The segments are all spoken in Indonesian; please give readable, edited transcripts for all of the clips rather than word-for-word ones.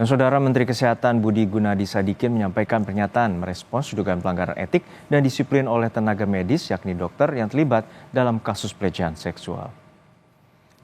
Dan Saudara Menteri Kesehatan Budi Gunadi Sadikin menyampaikan pernyataan merespons dugaan pelanggaran etik dan disiplin oleh tenaga medis yakni dokter yang terlibat dalam kasus pelecehan seksual.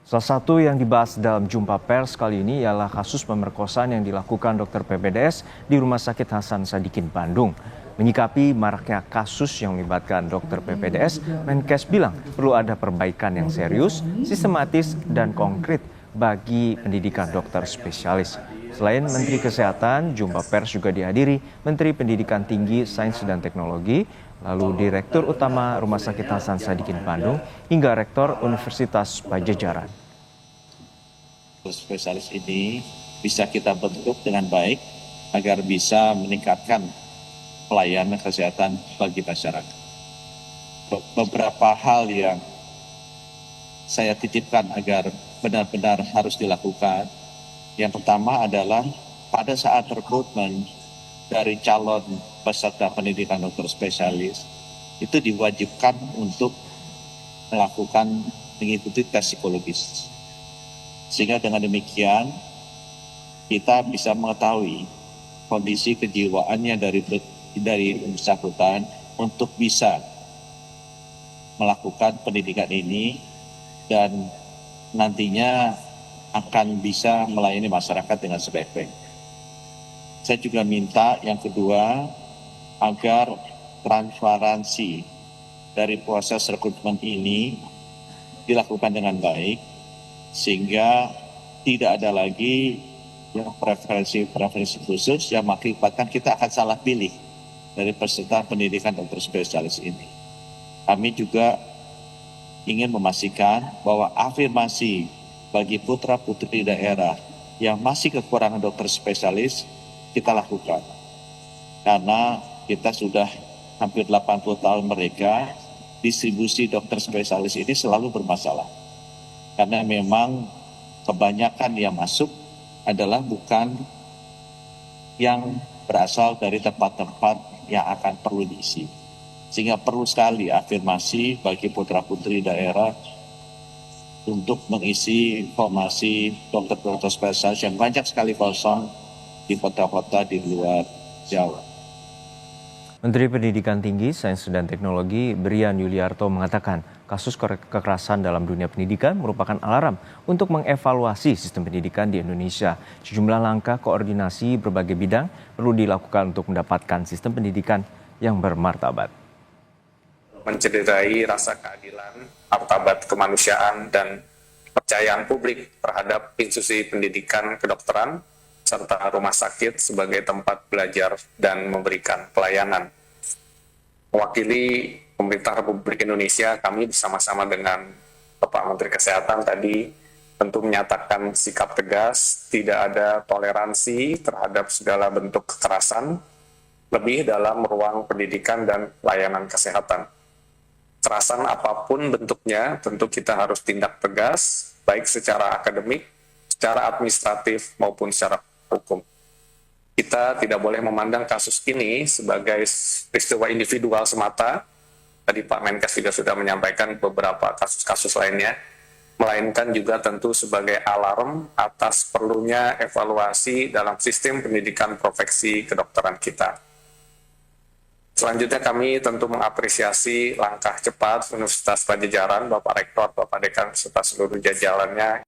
Salah satu yang dibahas dalam jumpa pers kali ini ialah kasus pemerkosaan yang dilakukan dokter PPDS di Rumah Sakit Hasan Sadikin, Bandung. Menyikapi maraknya kasus yang melibatkan dokter PPDS, Menkes bilang perlu ada perbaikan yang serius, sistematis, dan konkret bagi pendidikan dokter spesialis. Selain Menteri Kesehatan, jumpa pers juga dihadiri Menteri Pendidikan Tinggi, Sains dan Teknologi, lalu Direktur Utama Rumah Sakit Hasan Sadikin Bandung, hingga Rektor Universitas Pajajaran. Spesialis ini bisa kita bentuk dengan baik agar bisa meningkatkan pelayanan kesehatan bagi masyarakat. Beberapa hal yang saya titipkan agar benar-benar harus dilakukan. Yang pertama adalah pada saat rekrutmen dari calon peserta pendidikan dokter spesialis itu diwajibkan untuk mengikuti tes psikologis. Sehingga dengan demikian kita bisa mengetahui kondisi kejiwaannya dari bersangkutan untuk bisa melakukan pendidikan ini dan nantinya akan bisa melayani masyarakat dengan sebaik-baiknya. Saya juga minta yang kedua agar transparansi dari proses rekrutmen ini dilakukan dengan baik sehingga tidak ada lagi yang preferensi khusus yang mengakibatkan kita akan salah pilih dari peserta pendidikan dokter spesialis ini. Kami juga ingin memastikan bahwa afirmasi bagi putra-putri daerah yang masih kekurangan dokter spesialis kita lakukan. Karena kita sudah hampir 80 tahun mereka, distribusi dokter spesialis ini selalu bermasalah. Karena memang kebanyakan yang masuk adalah bukan yang berasal dari tempat-tempat yang akan perlu diisi. Sehingga perlu sekali afirmasi bagi putra-putri daerah untuk mengisi formasi dokter-dokter spesialis yang banyak sekali kosong di kota-kota di luar Jawa. Menteri Pendidikan Tinggi, Sains dan Teknologi Brian Yuliarto mengatakan kasus kekerasan dalam dunia pendidikan merupakan alarm untuk mengevaluasi sistem pendidikan di Indonesia. Sejumlah langkah koordinasi berbagai bidang perlu dilakukan untuk mendapatkan sistem pendidikan yang bermartabat. Mencederai rasa keadilan, martabat kemanusiaan, dan kepercayaan publik terhadap institusi pendidikan kedokteran, serta rumah sakit sebagai tempat belajar dan memberikan pelayanan. Mewakili pemerintah Republik Indonesia, kami bersama-sama dengan Bapak Menteri Kesehatan tadi tentu menyatakan sikap tegas, tidak ada toleransi terhadap segala bentuk kekerasan, lebih dalam ruang pendidikan dan layanan kesehatan. Kekerasan apapun bentuknya, tentu kita harus tindak tegas, baik secara akademik, secara administratif, maupun secara hukum. Kita tidak boleh memandang kasus ini sebagai peristiwa individual semata. Tadi Pak Menkes juga sudah menyampaikan beberapa kasus-kasus lainnya, melainkan juga tentu sebagai alarm atas perlunya evaluasi dalam sistem pendidikan profesi kedokteran kita. Selanjutnya kami tentu mengapresiasi langkah cepat Universitas Pajajaran, Bapak Rektor, Bapak Dekan, serta seluruh jajarannya